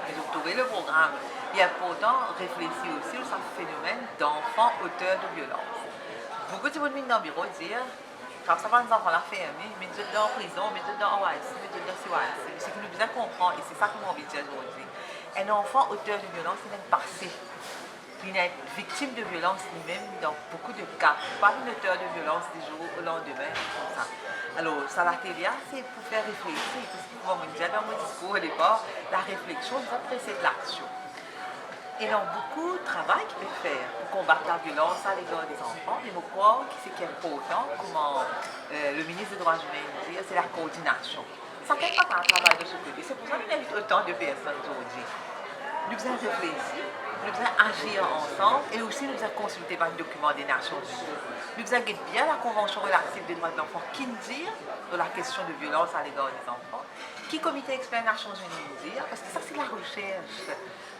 Ils ont trouvé le programme. Il est important de réfléchir aussi sur ce phénomène d'enfants auteurs de violence. Beaucoup de monde dans le bureau dire, quand ça va, les enfants la fermer, mais ils sont dans la prison, mais ils sont dans OIC, mais ils sont dans CYC. C'est ce que nous devons comprendre, et c'est ça que j'ai envie de dire aujourd'hui. Un enfant auteur de violence, il est passé. Il est victime de violence lui-même dans beaucoup de cas. Pas un auteur de violence du jour au lendemain, comme ça. Alors, ça la télé, c'est pour faire réfléchir, parce que comme on disait dans mon discours au départ, la réflexion doit précéder l'action. Et il y a beaucoup de travail qu'il peut faire pour combattre la violence à l'égard des enfants. Mais je crois que ce qui est important, comme le ministre des Droits humains dit, c'est la coordination. Ça ne fait pas un travail de ce côté. C'est pour ça qu'on invite autant de personnes aujourd'hui. Nous devons réfléchir, nous devons agir ensemble et aussi nous devons consulter par les documents des Nations Unies. Nous devons guetter bien la Convention relative des droits de l'enfant qui nous dit de la question de violence à l'égard des enfants, qui comité expert des Nations Unies nous dit, parce que ça c'est la recherche.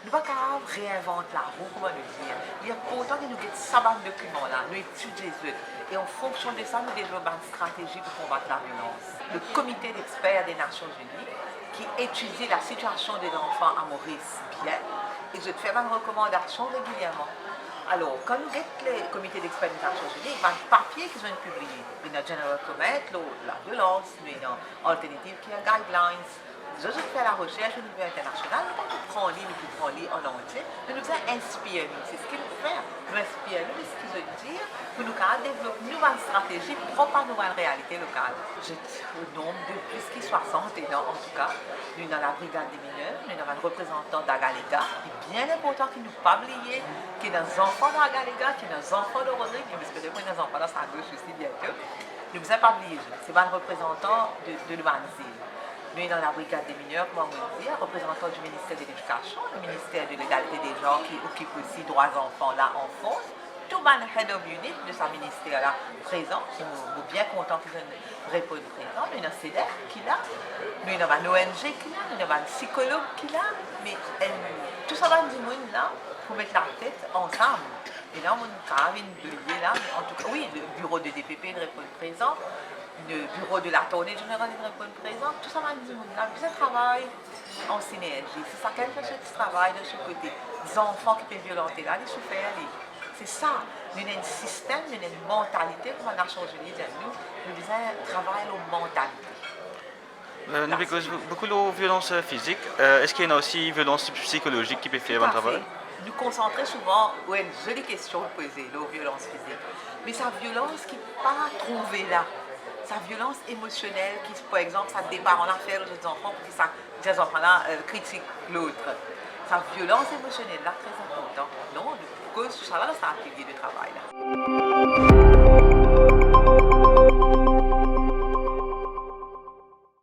Nous ne pouvons pas réinventer la roue, comment le dire. Il y a pourtant que nous guettons ça dans le document là, nous étudions les autres. Et en fonction de ça, nous développons une stratégie pour combattre la violence. Le comité d'experts des Nations Unies qui étudie la situation des enfants à Maurice bien et je te fais une recommandation régulièrement. Alors, quand nous guettons les comités d'experts des Nations Unies, il y a un papier qu'ils ont publié. Il y a General Comment, la violence, il y a Alternative Care Guidelines. Je fais la recherche au niveau international, nous ne pouvons pas prendre livre, nous prendre livre en entier, mais nous devons inspirer nous. C'est ce qu'il faut faire. Nous inspirer nous, c'est ce qu'ils veulent dire, pour nous développer une nouvelle stratégie propre à une nouvelle réalité locale. Au nombre de plus que 60, et non, en tout cas, nous dans la brigade des mineurs, nous avons un représentant d'Agalega. Il est bien important qu'il ne nous pas oublier qu'il y a des enfants d'Agalega, qu'il y a des enfants de Rodrigue, parce que des fois, il y a des enfants dans sa gauche aussi bientôt. Nous ne vous pas oublier, c'est pas un représentant de l'Umanzil. Nous sommes dans la brigade des mineurs, comment on dit, représentant du ministère de l'Éducation, le ministère de l'égalité des genres qui occupe aussi droits enfants là en France. Tout le head of unit de ce ministère-là présent, nous sommes bien contents qu'ils répondent présent. Nous avons un CEDEF qui est là, nous avons un ONG qui est là, nous avons un psychologue qui est là, mais tout ça va du monde là pour mettre la tête ensemble. Et là, on a une bulle là, mais en tout cas, oui, le bureau de DPP de répondre présent. Le bureau de l'Attorney General de répondre présent, tout ça va nous là. Puis ça travaille en synergie. C'est ça qu'elle fait ce travail de ce côté. Les enfants qui étaient violentés là, les souffrir. C'est ça. Nous avons un système, nous avons une mentalité, comme la Nations Unies dit nous disons travail aux mentalités. Nous avons beaucoup de violence physique. Est-ce qu'il y a aussi violence psychologique qui peut faire un travail? Nous concentrer souvent sur une jolie question posée, la violence physique. Mais sa violence qui n'est pas trouvée là. Sa violence émotionnelle qui, par exemple, ça débarre en affaire aux enfants pour que ces enfants-là critiquent l'autre. Sa violence émotionnelle là, très important. Non, de cause, ça va dans sa atelier de travail là.